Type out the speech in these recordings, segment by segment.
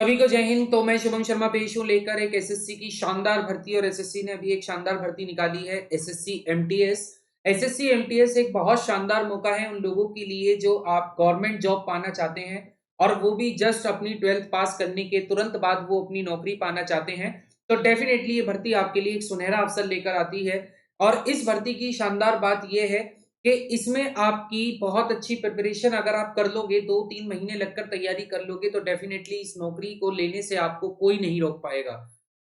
सभी को जय हिंद। तो मैं शुभम शर्मा पेश हूँ लेकर एक एसएससी की शानदार भर्ती। और एसएससी ने अभी एक शानदार भर्ती निकाली है, एसएससी एमटीएस। एसएससी एमटीएस एक बहुत शानदार मौका है उन लोगों के लिए जो आप गवर्नमेंट जॉब पाना चाहते हैं, और वो भी जस्ट अपनी 12th पास करने के तुरंत बाद वो अपनी नौकरी पाना चाहते हैं। तो डेफिनेटली ये भर्ती आपके लिए एक सुनहरा अवसर लेकर आती है। और इस भर्ती की शानदार बात यह है कि इसमें आपकी बहुत अच्छी प्रिपरेशन अगर आप कर लोगे, 2-3 महीने लगकर तैयारी कर लोगे, तो डेफिनेटली इस नौकरी को लेने से आपको कोई नहीं रोक पाएगा।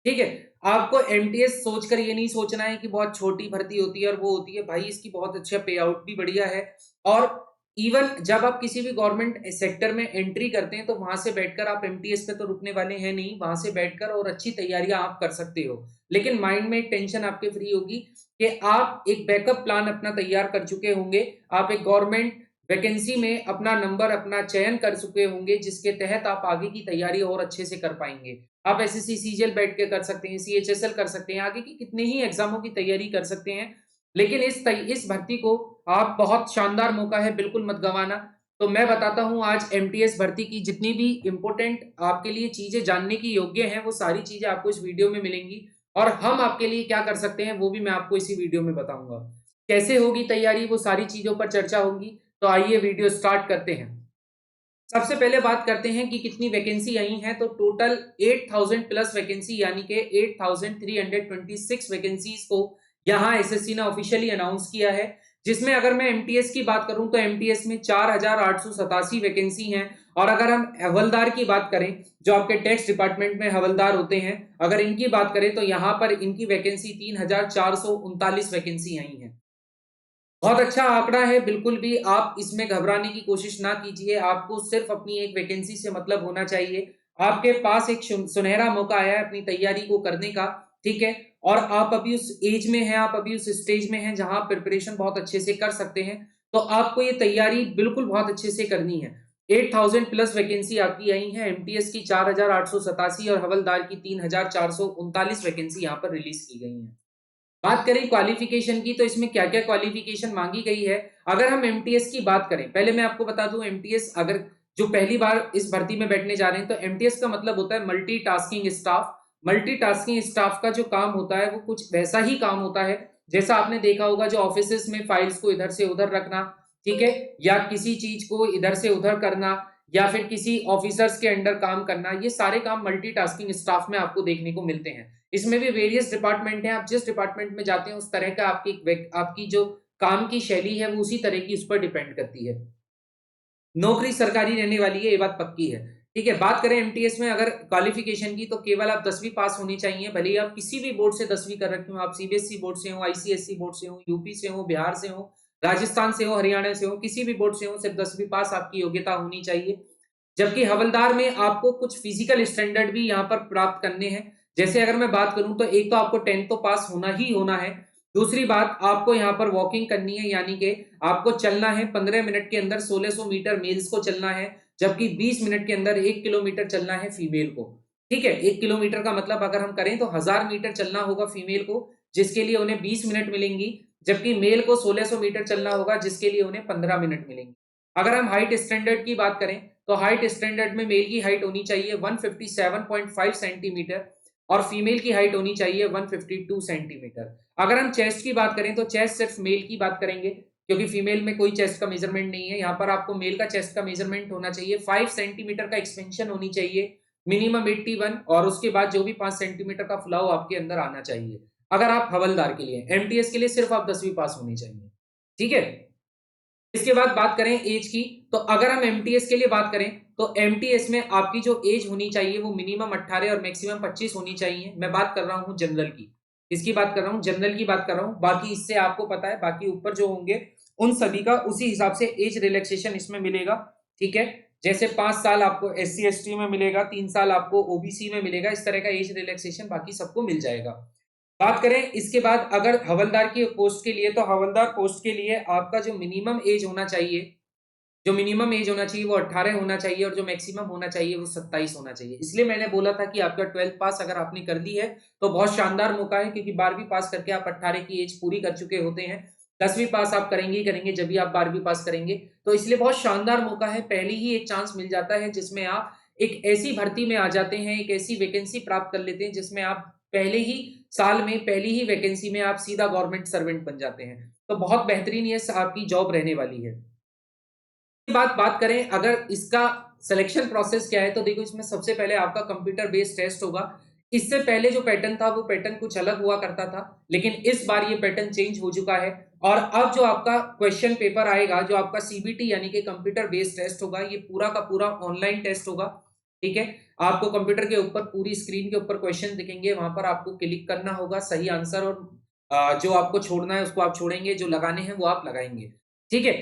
ठीक है? आपको एमटीएस सोचकर ये नहीं सोचना है कि बहुत छोटी भर्ती होती है और वो होती है। भाई इसकी बहुत अच्छा पे आउट भी बढ़िया है। और इवन जब आप किसी भी गवर्नमेंट सेक्टर में एंट्री करते हैं तो वहां से बैठकर आप एमटीएस पे तो रुकने वाले हैं नहीं, वहां से बैठकर और अच्छी तैयारियां आप कर सकते हो। लेकिन माइंड में एक टेंशन आपके फ्री होगी कि आप एक बैकअप प्लान अपना तैयार कर चुके होंगे। आप एक गवर्नमेंट वैकेंसी में अपना नंबर, अपना चयन कर चुके होंगे, जिसके तहत आप आगे की तैयारी और अच्छे से कर पाएंगे। आप एसएससी सीजीएल बैठ के कर सकते हैं, सीएचएसएल कर सकते हैं, आगे की कितने ही एग्जामों की तैयारी कर सकते हैं। लेकिन इस भर्ती को आप बहुत शानदार मौका है, बिल्कुल मत गंवाना। तो मैं बताता हूं आज एमटीएस भर्ती की जितनी भी इंपॉर्टेंट आपके लिए चीजें जानने की योग्य हैं, वो सारी चीजें आपको इस वीडियो में मिलेंगी। और हम आपके लिए क्या कर सकते हैं वो भी मैं आपको इसी वीडियो में बताऊंगा। कैसे होगी तैयारी, वो सारी चीजों पर चर्चा होगी। तो आइए वीडियो स्टार्ट करते हैं। सबसे पहले बात करते हैं कि कितनी वैकेंसी आई है। तो टोटल 8000 प्लस वैकेंसी, यानी कि 8326 वैकेंसीज को यहां एसएससी ने ऑफिशियली अनाउंस किया है। जिसमें अगर मैं एमटीएस की बात करूं तो एमटीएस में 4887 वैकेंसी हैं। और अगर हम हवलदार की बात करें, जो आपके टैक्स डिपार्टमेंट में हवलदार होते हैं, अगर इनकी बात करें तो यहां पर इनकी वैकेंसी 3439 वैकेंसी आई है। बहुत अच्छा आंकड़ा है। बिल्कुल भी आप इसमें घबराने की कोशिश ना कीजिए। आपको सिर्फ अपनी एक वैकेंसी से मतलब होना चाहिए। आपके पास एक सुनहरा मौका आया है अपनी तैयारी को करने का। ठीक है? और आप अभी उस एज में हैं, आप अभी उस स्टेज में हैं जहां प्रिपरेशन बहुत अच्छे से कर सकते हैं। तो आपको ये तैयारी बिल्कुल बहुत अच्छे से करनी है। 8000 प्लस वैकेंसी आपकी आई है। एमटीएस की 4887 और हवलदार की 3439 वैकेंसी यहाँ पर रिलीज की गई है। बात करें क्वालिफिकेशन की, तो इसमें क्या क्या क्वालिफिकेशन मांगी गई है। अगर हम एमटीएस की बात करें, पहले मैं आपको बता दूं, एमटीएस अगर जो पहली बार इस भर्ती में बैठने जा रहे हैं, तो एमटीएस का मतलब होता है मल्टीटास्किंग स्टाफ। मल्टीटास्किंग स्टाफ का जो काम होता है वो कुछ वैसा ही काम होता है जैसा आपने देखा होगा, जो ऑफिस में फाइल्स को इधर से उधर रखना, ठीक है, या किसी चीज को इधर से उधर करना, या फिर किसी ऑफिसर्स के अंडर काम करना। ये सारे काम मल्टीटास्किंग स्टाफ में आपको देखने को मिलते हैं। इसमें भी वेरियस डिपार्टमेंट हैं। आप जिस डिपार्टमेंट में जाते हैं उस तरह का आपकी जो काम की शैली है वो उसी तरह की उस पर डिपेंड करती है। नौकरी सरकारी रहने वाली है, ये बात पक्की है। ठीक है? बात करें एमटीएस में अगर क्वालिफिकेशन की, तो केवल आप 10वीं पास होनी चाहिए। भले ही आप किसी भी बोर्ड से 10वीं कर रखी हो, आप सीबीएसई बोर्ड से हो, आईसीएसई बोर्ड से हो, यूपी से हो, बिहार से हो, राजस्थान से हो, हरियाणा से हो, किसी भी बोर्ड से हो, सिर्फ 10वीं पास आपकी योग्यता होनी चाहिए। जबकि हवलदार में आपको कुछ फिजिकल स्टैंडर्ड भी यहाँ पर प्राप्त करने हैं। जैसे अगर मैं बात करूं तो एक तो आपको 10th तो पास होना ही होना है। दूसरी बात, आपको यहाँ पर वॉकिंग करनी है, यानी कि आपको चलना है 15 मिनट के अंदर 1600 मीटर मेल्स को चलना है, जबकि 20 मिनट के अंदर 1 किलोमीटर चलना है फीमेल को। ठीक है? 1 किलोमीटर का मतलब अगर हम करें तो 1000 मीटर चलना होगा फीमेल को, जिसके लिए उन्हें 20 मिनट मिलेंगी। जबकि मेल को 1600 मीटर चलना होगा, जिसके लिए उन्हें 15 मिनट मिलेंगे। अगर हम हाइट स्टैंडर्ड की बात करें तो हाइट स्टैंडर्ड में मेल की हाइट होनी चाहिए 157.5 सेंटीमीटर, और फीमेल की हाइट होनी चाहिए 152 सेंटीमीटर। अगर हम चेस्ट की बात करें तो चेस्ट सिर्फ मेल की बात करेंगे, क्योंकि फीमेल में कोई चेस्ट का मेजरमेंट नहीं है। यहाँ पर आपको मेल का चेस्ट का मेजरमेंट होना चाहिए 5 सेंटीमीटर का एक्सपेंशन होनी चाहिए, मिनिमम 81, और उसके बाद जो भी 5 सेंटीमीटर का फुलाव आपके अंदर आना चाहिए। अगर आप हवलदार के लिए, एमटीएस के लिए सिर्फ आप 10वीं पास होनी चाहिए। ठीक है? इसके बाद बात करें एज की, तो अगर हम एमटीएस के लिए बात करें तो एमटीएस में आपकी जो एज होनी चाहिए वो मिनिमम 18 और मैक्सिमम 25 होनी चाहिए। मैं बात कर रहा हूं जनरल की, इसकी बात कर रहा हूं, जनरल की बात कर रहा हूं। बाकी इससे आपको पता है, बाकी ऊपर जो होंगे उन सभी का उसी हिसाब से एज रिलैक्सेशन इसमें मिलेगा। ठीक है? जैसे 5 साल आपको एससी एसटी में मिलेगा, 3 साल आपको ओबीसी में मिलेगा, इस तरह का एज रिलैक्सेशन बाकी सबको मिल जाएगा। बात करें इसके बाद अगर हवलदार की पोस्ट के लिए, तो हवलदार पोस्ट के लिए आपका जो मिनिमम एज होना चाहिए, वो 18 होना चाहिए, और जो मैक्सिमम होना चाहिए वो 27 होना चाहिए। इसलिए मैंने बोला था कि आपका 12th पास अगर आपने कर ली है तो बहुत शानदार मौका है, क्योंकि 12वीं पास करके आप 18 की एज पूरी कर चुके होते हैं। 10वीं पास आप करेंगे ही करेंगे जब भी आप 12वीं पास करेंगे। तो इसलिए बहुत शानदार मौका है, पहले ही एक चांस मिल जाता है जिसमें आप एक ऐसी भर्ती में आ जाते हैं, एक ऐसी वैकेंसी प्राप्त कर लेते हैं जिसमें आप पहले ही साल में पहली ही वैकेंसी में आप सीधा गवर्नमेंट सर्वेंट बन जाते हैं। तो बहुत बेहतरीन ये आपकी जॉब रहने वाली है। बात बात करें अगर इसका सिलेक्शन प्रोसेस क्या है, तो देखो इसमें सबसे पहले आपका कंप्यूटर बेस्ड टेस्ट होगा। इससे पहले जो पैटर्न था वो पैटर्न कुछ अलग हुआ करता था, लेकिन इस बार ये पैटर्न चेंज हो चुका है। और अब जो आपका क्वेश्चन पेपर आएगा, जो आपका सीबीटी यानी कि कंप्यूटर बेस्ड टेस्ट होगा, ये पूरा का पूरा ऑनलाइन टेस्ट होगा। ठीक है, आपको कंप्यूटर के ऊपर पूरी स्क्रीन के ऊपर क्वेश्चन दिखेंगे, वहां पर आपको क्लिक करना होगा सही आंसर, और जो आपको छोड़ना है उसको आप छोड़ेंगे, जो लगाने हैं वो आप लगाएंगे। ठीक है,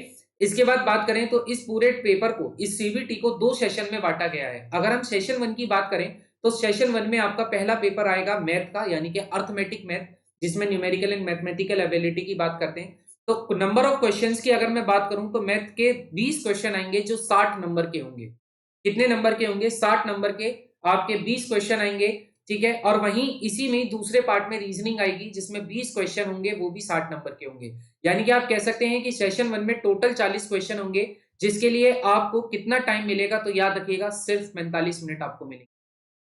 इसके बाद बात करें तो इस पूरे पेपर को, इस सीबीटी को 2 सेशन में बांटा गया है। अगर हम सेशन 1 की बात करें तो सेशन 1 में आपका पहला पेपर आएगा मैथ का, यानी कि अर्थमेटिक मैथ, जिसमें न्यूमेरिकल एंड मैथमेटिकल एबिलिटी की बात करते हैं। तो नंबर ऑफ क्वेश्चंस की अगर मैं बात करूं तो मैथ के 20 क्वेश्चन आएंगे जो 60 नंबर के होंगे। कितने नंबर के होंगे? 60 नंबर के आपके 20 क्वेश्चन आएंगे। ठीक है, और वहीं इसी में दूसरे पार्ट में रीजनिंग आएगी जिसमें 20 क्वेश्चन होंगे, वो भी 60 नंबर के होंगे। यानी कि आप कह सकते हैं कि सेशन 1 में टोटल 40 क्वेश्चन होंगे, जिसके लिए आपको कितना टाइम मिलेगा? तो याद रखिएगा सिर्फ 45 मिनट आपको मिलेंगे।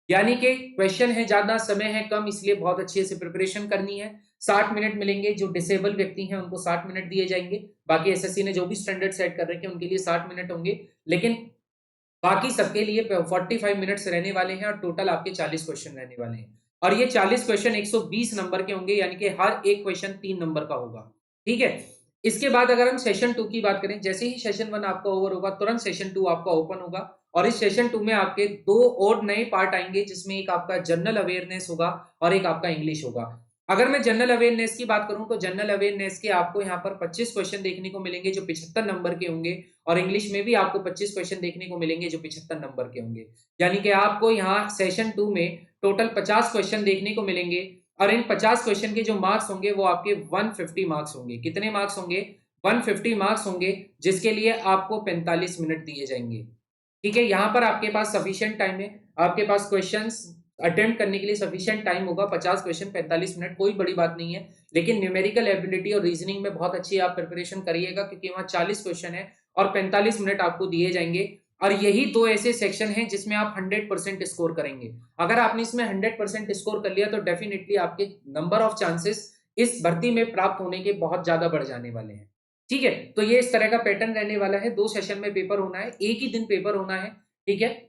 यानी कि क्वेश्चन है ज्यादा, समय है कम, इसलिए बहुत अच्छे से प्रिपरेशन करनी है। 60 मिनट मिलेंगे। जो डिसेबल व्यक्ति हैं उनको 60 मिनट दिए जाएंगे। बाकी एसएससी ने जो भी स्टैंडर्ड सेट कर रखे हैं उनके लिए 60 मिनट होंगे, लेकिन बाकी सबके लिए 45 मिनट्स रहने वाले हैं, और टोटल आपके 40 क्वेश्चन रहने वाले हैं। और ये 40 क्वेश्चन 120 नंबर के होंगे, यानी कि हर एक क्वेश्चन 3 नंबर का होगा। ठीक है, इसके बाद अगर हम सेशन 2 की बात करें, जैसे ही सेशन 1 आपका ओवर होगा तुरंत सेशन 2 आपका ओपन होगा, और इस सेशन 2 में आपके 2 और नए पार्ट आएंगे, जिसमें एक आपका जनरल अवेयरनेस होगा और एक आपका इंग्लिश होगा। अगर मैं जनरल अवेयरनेस की बात करूं तो जनरल अवेयरनेस के आपको यहाँ पर 25 क्वेश्चन देखने को मिलेंगे जो 75 नंबर के होंगे, और इंग्लिश में भी आपको 25 क्वेश्चन देखने को मिलेंगे जो 75 नंबर के होंगे। यानी कि आपको यहाँ सेशन 2 में टोटल 50 क्वेश्चन देखने को मिलेंगे, और इन 50 क्वेश्चन के जो मार्क्स होंगे वो आपके 150 मार्क्स होंगे। कितने मार्क्स होंगे? 150 मार्क्स होंगे, जिसके लिए आपको 45 मिनट दिए जाएंगे। ठीक है, यहाँ पर आपके पास सफिशिएंट टाइम है, आपके पास क्वेश्चंस अटेम्प्ट करने के लिए सफिशिएंट टाइम होगा। 50 क्वेश्चन 45 मिनट कोई बड़ी बात नहीं है, लेकिन न्यूमेरिकल एबिलिटी और रीजनिंग में बहुत अच्छी आप प्रिपरेशन करिएगा, क्योंकि वहां 40 क्वेश्चन है और 45 मिनट आपको दिए जाएंगे। और यही 2 ऐसे सेक्शन हैं जिसमें आप 100% स्कोर करेंगे। अगर आपने इसमें 100% स्कोर कर लिया तो डेफिनेटली आपके नंबर ऑफ चांसेस इस भर्ती में प्राप्त होने के बहुत ज्यादा बढ़ जाने वाले हैं। ठीक है, तो ये इस तरह का पैटर्न रहने वाला है। 2 सेशन में पेपर होना है, एक ही दिन पेपर होना है। ठीक है,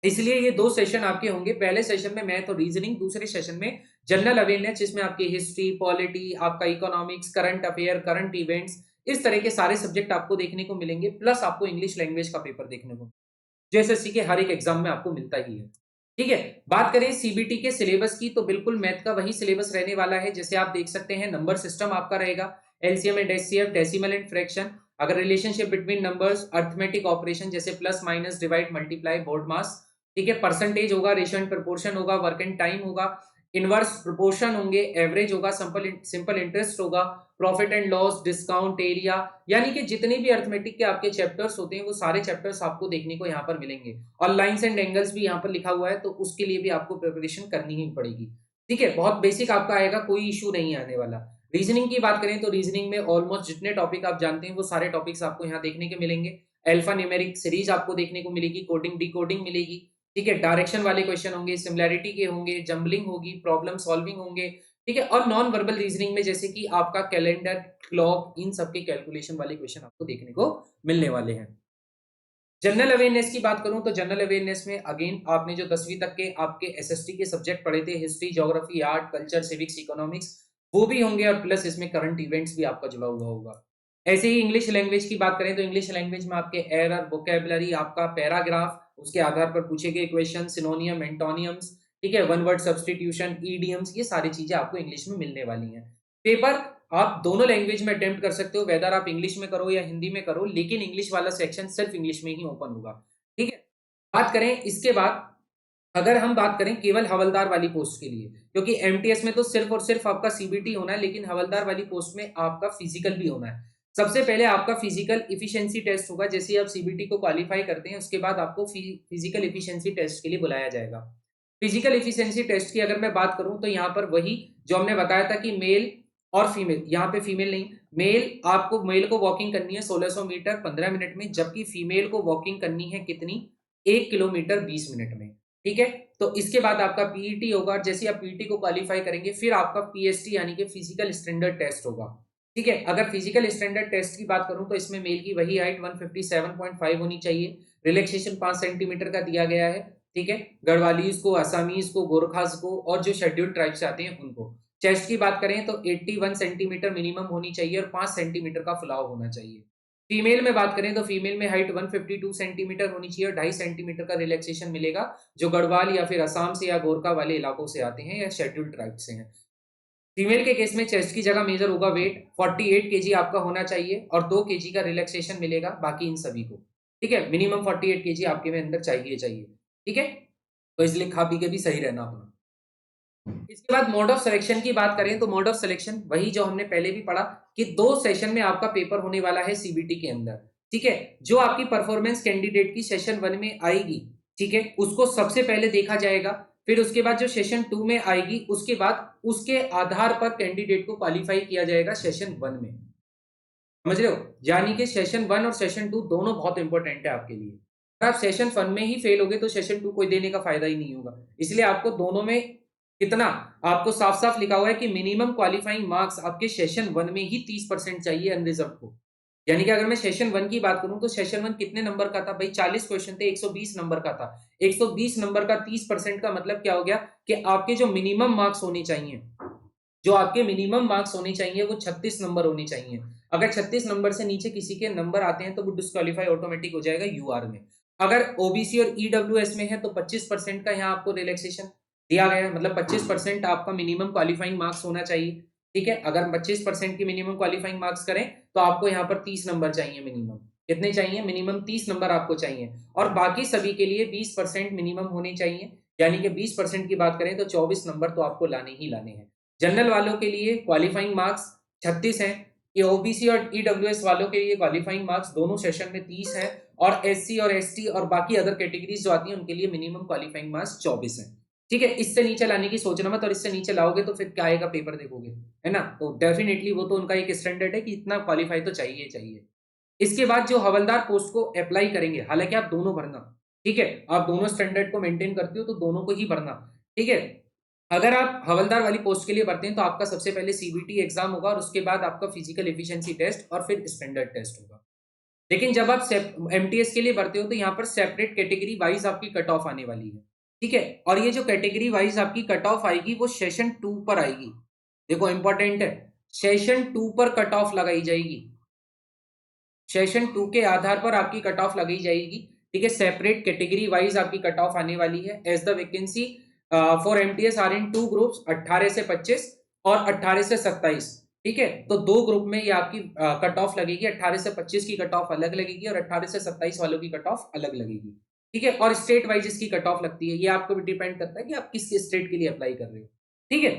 इसलिए ये 2 सेशन आपके होंगे। पहले सेशन में मैथ और रीजनिंग, दूसरे सेशन में जनरल अवेयरनेस, जिसमें आपकी हिस्ट्री, पॉलिटी, आपका economics, current affair, current events, इस तरह के सारे सब्जेक्ट आपको देखने को मिलेंगे। प्लस आपको इंग्लिश लैंग्वेज का पेपर देखने को, जो एसएससी के हर एक एग्जाम में आपको मिलता ही है। ठीक है, बात करें सीबीटी के सिलेबस की, तो बिल्कुल मैथ का वही सिलेबस रहने वाला है। जैसे आप देख सकते हैं, नंबर सिस्टम आपका रहेगा, LCM and HCF, decimal and fraction, अगर relationship between numbers, arithmetic operation जैसे plus minus divide multiply, BODMAS. ठीक है, परसेंटेज होगा, रेशियो एंड प्रोपोर्शन होगा, वर्क एंड टाइम होगा, इनवर्स प्रोपोर्शन होंगे, एवरेज होगा, सिंपल इंटरेस्ट होगा, profit and loss, discount, area. यानी कि जितने भी अर्थमेटिक के आपके चैप्टर्स होते हैं वो सारे चैप्टर्स आपको देखने को यहाँ पर मिलेंगे, और लाइंस एंड एंगल्स भी यहाँ पर लिखा हुआ है, तो उसके लिए भी आपको प्रिपरेशन करनी ही पड़ेगी। ठीक है, बहुत बेसिक आपका आएगा, कोई इशू नहीं आने वाला। रीजनिंग की बात करें तो रीजनिंग में ऑलमोस्ट जितने टॉपिक आप जानते हैं वो सारे टॉपिक्स आपको यहाँ देखने के मिलेंगे। अल्फा न्यूमेरिक सीरीज आपको देखने को मिलेगी, कोडिंग डिकोडिंग मिलेगी। ठीक है, डायरेक्शन वाले क्वेश्चन होंगे, सिमिलैरिटी के होंगे, जंबलिंग होगी, प्रॉब्लम सॉल्विंग होंगे। ठीक है, और नॉन वर्बल रीजनिंग में जैसे कि आपका कैलेंडर, क्लॉक, इन सब के कैलकुलेशन वाले क्वेश्चन आपको देखने को मिलने वाले हैं। जनरल अवेयरनेस की बात करूं तो जनरल अवेयरनेस में अगेन आपने जो 10वीं तक के आपके एसएसटी के सब्जेक्ट पढ़े थे, history, geography, art, culture, civics, economics, वो भी होंगे, और प्लस इसमें करंट इवेंट्स भी आपका जुड़ा हुआ होगा। ऐसे ही इंग्लिश लैंग्वेज की बात करें तो इंग्लिश लैंग्वेज में आपके एरर, वोकेबलरी, आपका पैराग्राफ, उसके आधार पर पूछे गए क्वेश्चन, सिनोनियम, एंटोनियम्स, ठीक है, वन वर्ड सब्स्टिट्यूशन, ईडियम्स, ये सारी चीजें आपको इंग्लिश में मिलने वाली हैं। पेपर आप दोनों लैंग्वेज में अटेम्प्ट कर सकते हो, वेदर आप इंग्लिश में करो या हिंदी में करो, लेकिन इंग्लिश वाला सेक्शन सिर्फ इंग्लिश में ही ओपन होगा। ठीक है, बात करें इसके बाद, अगर हम बात करें केवल हवलदार वाली पोस्ट के लिए, क्योंकि एमटीएस में तो सिर्फ और सिर्फ आपका सीबीटी होना है, लेकिन हवलदार वाली पोस्ट में आपका फिजिकल भी होना है। सबसे पहले आपका फिजिकल इफिशिएंसी टेस्ट होगा। जैसे आप सीबीटी को क्वालिफाई करते हैं उसके बाद आपको फिजिकल इफिशिएंसी टेस्ट के लिए बुलाया जाएगा। फिजिकल इफिशिएंसी टेस्ट की अगर मैं बात करूं तो यहाँ पर वही जो हमने बताया था कि मेल और फीमेल, यहाँ पे फीमेल नहीं, मेल को वॉकिंग करनी है 1600 मीटर 15 मिनट में, जबकि फीमेल को वॉकिंग करनी है कितनी? 1 किलोमीटर 20 मिनट में, ठीक है? तो इसके बाद आपका पीईटी होगा, और जैसे ही आप पीईटी को क्वालीफाई करेंगे, फिर आपका पीएसटी यानी कि फिजिकल स्टैंडर्ड टेस्ट होगा, ठीक है? अगर फिजिकल स्टैंडर्ड टेस्ट की बात करूँ तो इसमें मेल की वही हाइट 157.5 होनी चाहिए, रिलैक्सेशन 5 सेंटीमीटर का दिया गया है, ठीक है? गढ़वालीज़ को, असमीज़ को, गोरखास को और जो शेड्यूल्ड ट्राइब से आते हैं उनको। चेस्ट की बात करें तो 81 सेंटीमीटर मिनिमम होनी चाहिए और 5 सेंटीमीटर का फुलाव होना चाहिए। फीमेल में बात करें तो फीमेल में हाइट 152 सेंटीमीटर होनी चाहिए और 2.5 सेंटीमीटर का रिलैक्सेशन मिलेगा, जो गढ़वाल या फिर असम से या गोरखा वाले इलाकों से आते हैं या शेड्यूल्ड ट्राइब से हैं। फीमेल के केस में चेस्ट की जगह मेजर होगा वेट, 48 केजी आपका होना चाहिए और 2 केजी का रिलैक्सेशन मिलेगा बाकी इन सभी को, ठीक है? मिनिमम 48 केजी आपके में अंदर चाहिए, ठीक है? तो इसलिए खा पी के भी सही रहना अपना। इसके बाद मोड ऑफ सिलेक्शन की बात करें तो मोड ऑफ सिलेक्शन वही जो हमने पहले भी पढ़ा कि 2 सेशन में आपका पेपर होने वाला है सीबीटी के अंदर, ठीक है? जो आपकी परफॉर्मेंस कैंडिडेट की सेशन 1 में आएगी, ठीक है? उसको सबसे पहले देखा जाएगा, फिर उसके बाद जो सेशन 2 में आएगी, उसके बाद उसके आधार पर कैंडिडेट को क्वालीफाई किया जाएगा सेशन 1 में। समझ रहे हो? यानी कि सेशन 1 और सेशन 2 दोनों बहुत इंपॉर्टेंट है आपके लिए। अगर आप सेशन 1 में ही फेल हो गए तो सेशन 2 कोई देने का फायदा ही नहीं होगा। इसलिए आपको दोनों में कितना, आपको साफ-साफ लिखा हुआ है कि मिनिमम क्वालीफाइंग मार्क्स आपके सेशन 1 में ही 30% चाहिए अनरिजर्व्ड को। यानी कि अगर मैं सेशन 1 की बात करूँ तो सेशन 1 कितने नंबर का था? भई 40 क्वेश्चन थे, 120 नंबर का था। 120 नंबर का 30% का मतलब क्या हो गया कि आपके जो मिनिमम मार्क्स होने चाहिए, जो आपके मिनिमम मार्क्स होने चाहिए वो 36 नंबर होने चाहिए। अगर 36 नंबर से नीचे किसी के नंबर आते हैं तो वो डिस्क्वालीफाई ऑटोमेटिक हो जाएगा यूआर में। अगर ओबीसी और ईडब्ल्यूएस में है तो 25% का यहाँ आपको रिलैक्सेशन दिया गया है, मतलब 25% आपका मिनिमम क्वालीफाइंग मार्क्स होना चाहिए, ठीक है? अगर 25% की मिनिमम क्वालीफाइंग मार्क्स करें तो आपको यहाँ पर 30 नंबर चाहिए मिनिमम। कितने चाहिए? मिनिमम 30 नंबर आपको चाहिए और बाकी सभी के लिए 20% मिनिमम होने चाहिए, यानी कि 20% की बात करें तो 24 नंबर तो आपको लाने ही लाने हैं। जनरल वालों के लिए क्वालीफाइंग मार्क्स 36 हैं, ये ओबीसी और ईडब्ल्यूएस वालों के लिए क्वालीफाइंग मार्क्स दोनों सेशन में 30 है और एससी और एसटी और बाकी अदर कैटेगरीज जो आती हैं उनके लिए मिनिमम क्वालीफाइंग मार्क्स 24 है, ठीक है? इससे नीचे लाने की सोचना मत, और इससे नीचे लाओगे तो फिर क्या आएगा, पेपर देखोगे, है ना? तो डेफिनेटली वो तो उनका एक स्टैंडर्ड है कि इतना क्वालीफाई तो चाहिए चाहिए। इसके बाद जो हवलदार पोस्ट को अप्लाई करेंगे, हालांकि आप दोनों भरना, ठीक है? आप दोनों स्टैंडर्ड को मेंटेन करते हो तो दोनों को ही भरना, ठीक है? अगर आप हवलदार वाली पोस्ट के लिए भरते हैं तो आपका सबसे पहले सीबीटी एग्जाम होगा और उसके बाद आपका फिजिकल एफिशिएंसी टेस्ट और फिर स्टैंडर्ड टेस्ट होगा। लेकिन जब आप एमटीएस के लिए भरते हो तो यहाँ पर सेपरेट कैटेगरी वाइज आपकी कट ऑफ आने वाली है, ठीक है? और ये जो कैटेगरी वाइज आपकी कट ऑफ आएगी वो सेशन 2 पर आएगी। देखो इंपॉर्टेंट है, सेशन 2 पर कट ऑफ लगाई जाएगी। सेशन 2 के आधार पर आपकी कट ऑफ लगाई जाएगी, ठीक है? सेपरेट कैटेगरी वाइज आपकी कट ऑफ आने वाली है। As the vacancy for MTS are in 2 groups, 18 से 25 और 18 से 27, ठीक है? तो 2 ग्रुप में ये आपकी कट ऑफ लगेगी। 18 से 25 की कट ऑफ अलग लगेगी और 18 से 27 वालों की कट ऑफ अलग लगेगी, ठीक है? और स्टेट वाइज इसकी कट ऑफ लगती है। ये आपको भी डिपेंड करता है कि आप किस स्टेट के लिए अप्लाई कर रहे हो, ठीक है?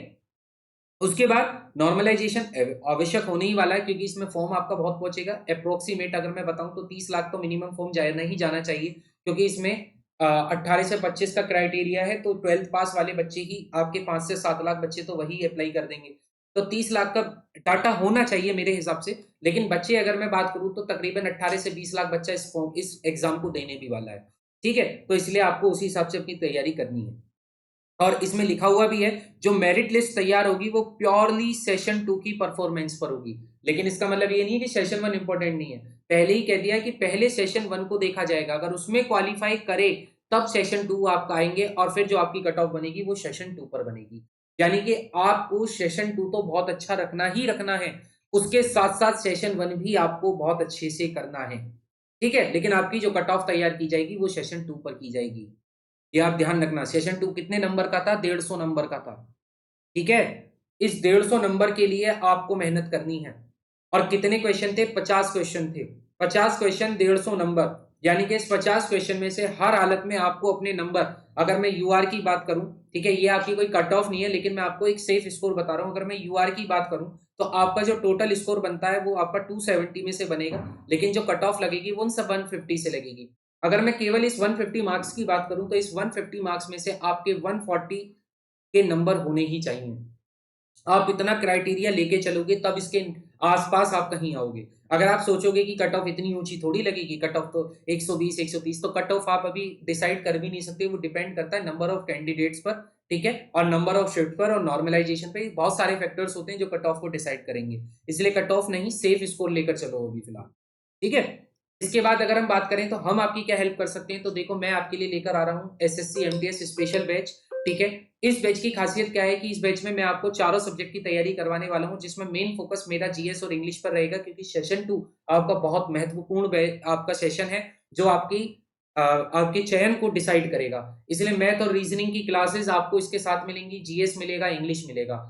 उसके बाद नॉर्मलाइजेशन आवश्यक होने ही वाला है, क्योंकि इसमें फॉर्म आपका बहुत पहुंचेगा। अप्रोक्सीमेट अगर मैं बताऊं तो 30 लाख तो मिनिमम फॉर्म जाए नहीं जाना चाहिए, क्योंकि इसमें 18 से 25 का क्राइटेरिया है, तो 12th पास वाले बच्चे ही आपके 5 से 7 लाख बच्चे तो वही अप्लाई कर देंगे। तो 30 लाख का डाटा होना चाहिए मेरे हिसाब से। लेकिन बच्चे अगर मैं बात करूं तो तकरीबन 18 से 20 लाख बच्चा इस एग्जाम को देने भी वाला है, ठीक है? तो इसलिए आपको उसी हिसाब से अपनी तैयारी करनी है। और इसमें लिखा हुआ भी है, जो मेरिट लिस्ट तैयार होगी वो प्योरली सेशन 2 की परफॉर्मेंस पर होगी। लेकिन इसका मतलब ये नहीं है कि सेशन 1 इंपॉर्टेंट नहीं है। पहले ही कह दिया है कि पहले सेशन 1 को देखा जाएगा, अगर उसमें क्वालीफाई करे तब सेशन 2 आपका आएंगे और फिर जो आपकी कट ऑफ बनेगी वो सेशन 2 पर बनेगी। यानी कि आपको सेशन 2 तो बहुत अच्छा रखना ही रखना है, उसके साथ-साथ सेशन 1 भी आपको बहुत अच्छे से करना है, ठीक है? लेकिन आपकी जो कट ऑफ तैयार की जाएगी वो सेशन 2 पर की जाएगी। ये आप ध्यान रखना। सेशन 2 कितने नंबर का था? 150 नंबर का था, ठीक है? इस 150 नंबर के लिए आपको मेहनत करनी है। और कितने क्वेश्चन थे? 50 क्वेश्चन थे। 50 क्वेश्चन 150 नंबर, यानी कि इस 50 क्वेश्चन में से हर हालत में आपको अपने नंबर, अगर मैं यूआर की बात करूं, ठीक है? ये आपकी कोई कट ऑफ नहीं है, लेकिन मैं आपको एक सेफ स्कोर बता रहा हूं। अगर मैं यूआर की बात करूं तो आपका जो टोटल स्कोर बनता है वो आपका 270 में से बनेगा, लेकिन जो कट ऑफ लगेगी वो 150 से लगेगी। अगर मैं केवल इस 150 मार्क्स की बात करूं तो इस 150 मार्क्स में से आपके 140 के नंबर होने ही चाहिए। आप इतना क्राइटेरिया लेके चलोगे तब इसके आसपास आप कहीं आओगे। अगर आप सोचोगे कि कट ऑफ इतनी ऊंची थोड़ी लगेगी, कट ऑफ तो 120 130, तो कट ऑफ आप अभी डिसाइड कर भी नहीं सकते। वो डिपेंड करता है नंबर ऑफ कैंडिडेट्स पर, ठीक है, और नंबर ऑफ शिफ्ट पर और नॉर्मलाइजेशन पे। बहुत सारे फैक्टर्स होते हैं जो कट ऑफ को डिसाइड करेंगे, इसलिए कट ऑफ नहीं, सेफ स्कोर लेकर चलो अभी फिलहाल, ठीक है। इसके बाद अगर हम बात करें तो हम आपकी क्या हेल्प कर सकते हैं, तो देखो मैं आपके लिए लेकर आ रहा हूँ एसएससी एमटीएस स्पेशल बैच, ठीक है। इस बैच की खासियत क्या है कि इस बैच में मैं आपको चारों सब्जेक्ट की तैयारी करवाने वाला हूं, जिसमें मेन फोकस मेरा जीएस और इंग्लिश पर रहेगा, क्योंकि सेशन 2 आपका बहुत महत्वपूर्ण आपका सेशन है, जो आपके चयन को डिसाइड करेगा। इसलिए मैथ और रीजनिंग की क्लासेस आपको इसके साथ मिलेंगी, जीएस मिलेगा, इंग्लिश मिलेगा।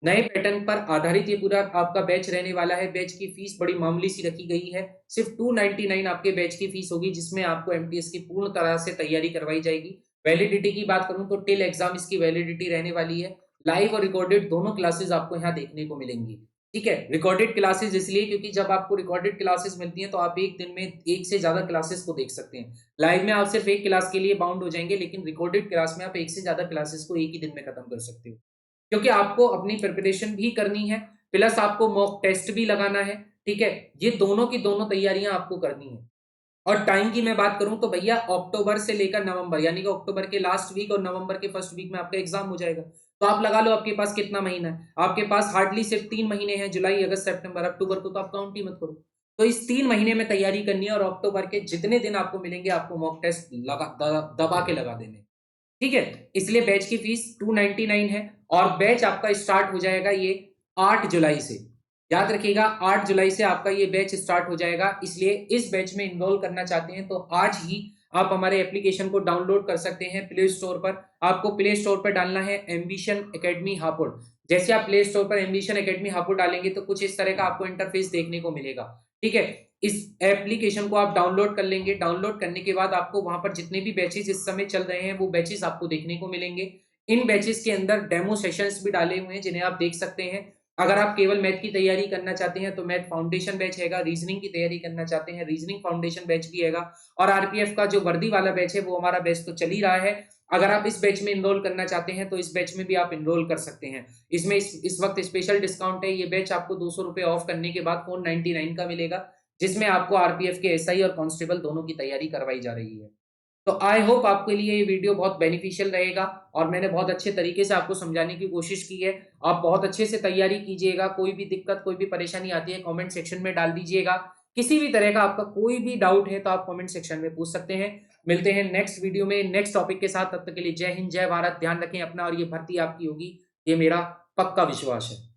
नए पैटर्न पर आधारित ये पूरा आपका बैच रहने वाला है। बैच की फीस बड़ी मामूली सी रखी गई है, सिर्फ 299 आपके बैच की फीस होगी, जिसमें आपको एमटीएस की पूर्ण तरह से तैयारी करवाई जाएगी। वैलिडिटी की बात करूं तो टिल एग्जाम इसकी वैलिडिटी रहने वाली है। लाइव और रिकॉर्डेड दोनों क्लासेस आपको यहाँ देखने को मिलेंगी, ठीक है। रिकॉर्डेड क्लासेस इसलिए क्योंकि जब आपको रिकॉर्डेड क्लासेस मिलती हैं तो आप एक दिन में एक से ज्यादा क्लासेस को देख सकते हैं। लाइव में आप सिर्फ एक क्लास के लिए बाउंड हो जाएंगे, लेकिन रिकॉर्डेड क्लास में आप एक से ज्यादा क्लासेस को एक ही दिन में खत्म कर सकते हो, क्योंकि आपको अपनी प्रिपरेशन भी करनी है, प्लस आपको मॉक टेस्ट भी लगाना है, ठीक है। ये दोनों की दोनों तैयारियां आपको करनी है। और टाइम की मैं बात करूं तो भैया अक्टूबर से लेकर नवंबर, यानी कि अक्टूबर के लास्ट वीक और नवंबर के फर्स्ट वीक में आपका एग्जाम हो जाएगा। तो आप लगा लो आपके पास कितना महीना है, आपके पास हार्डली सिर्फ 3 महीने हैं, जुलाई अगस्त सितंबर अक्टूबर को तो आप काउंट ही मत करो। तो इस 3 महीने में तैयारी करनी है, और अक्टूबर के जितने दिन आपको मिलेंगे आपको मॉक टेस्ट दबा के लगा देने, ठीक है। इसलिए बैच की फीस 299 है, और बैच आपका स्टार्ट हो जाएगा ये 8 जुलाई से। याद रखिएगा 8 जुलाई से आपका ये बैच स्टार्ट हो जाएगा। इसलिए इस बैच में इनरोल करना चाहते हैं तो आज ही आप हमारे एप्लीकेशन को डाउनलोड कर सकते हैं प्ले स्टोर पर। आपको प्ले स्टोर पर डालना है एम्बिशन एकेडमी हापुड़। जैसे आप प्ले स्टोर पर एम्बिशन एकेडमी हापुड़ डालेंगे तो कुछ इस तरह का आपको इंटरफेस देखने को मिलेगा, ठीक है। इस एप्लीकेशन को आप डाउनलोड कर लेंगे। डाउनलोड करने के बाद आपको वहां पर जितने भी बैचेस इस समय चल रहे हैं वो बैचेस आपको देखने को मिलेंगे। इन बैचेस के अंदर डेमो सेशंस भी डाले हुए हैं जिन्हें आप देख सकते हैं। अगर आप केवल मैथ की तैयारी करना चाहते हैं तो मैथ फाउंडेशन बैच हैगा, रीजनिंग की तैयारी करना चाहते हैं रीजनिंग फाउंडेशन बैच भी हैगा, और आरपीएफ का जो वर्दी वाला बैच है वो हमारा बैच तो चल ही रहा है। अगर आप इस बैच में इनरोल करना चाहते हैं तो इस बैच में भी आप इनरोल कर सकते हैं। इसमें इस वक्त स्पेशल डिस्काउंट है। ये बैच आपको 200 रुपए ऑफ करने के बाद 499 का मिलेगा, जिसमें आपको आरपीएफ के एसआई और कांस्टेबल दोनों की तैयारी करवाई जा रही है। तो आई होप आपके लिए ये वीडियो बहुत बेनिफिशियल रहेगा, और मैंने बहुत अच्छे तरीके से आपको समझाने की कोशिश की है। आप बहुत अच्छे से तैयारी कीजिएगा। कोई भी दिक्कत, कोई भी परेशानी आती है कमेंट सेक्शन में डाल दीजिएगा। किसी भी तरह का आपका कोई भी डाउट है तो आप कमेंट सेक्शन में पूछ सकते हैं। मिलते हैं नेक्स्ट वीडियो में नेक्स्ट टॉपिक के साथ। तब तक के लिए जय हिंद, जय भारत। ध्यान रखें अपना, और ये भर्ती आपकी होगी, ये मेरा पक्का विश्वास है।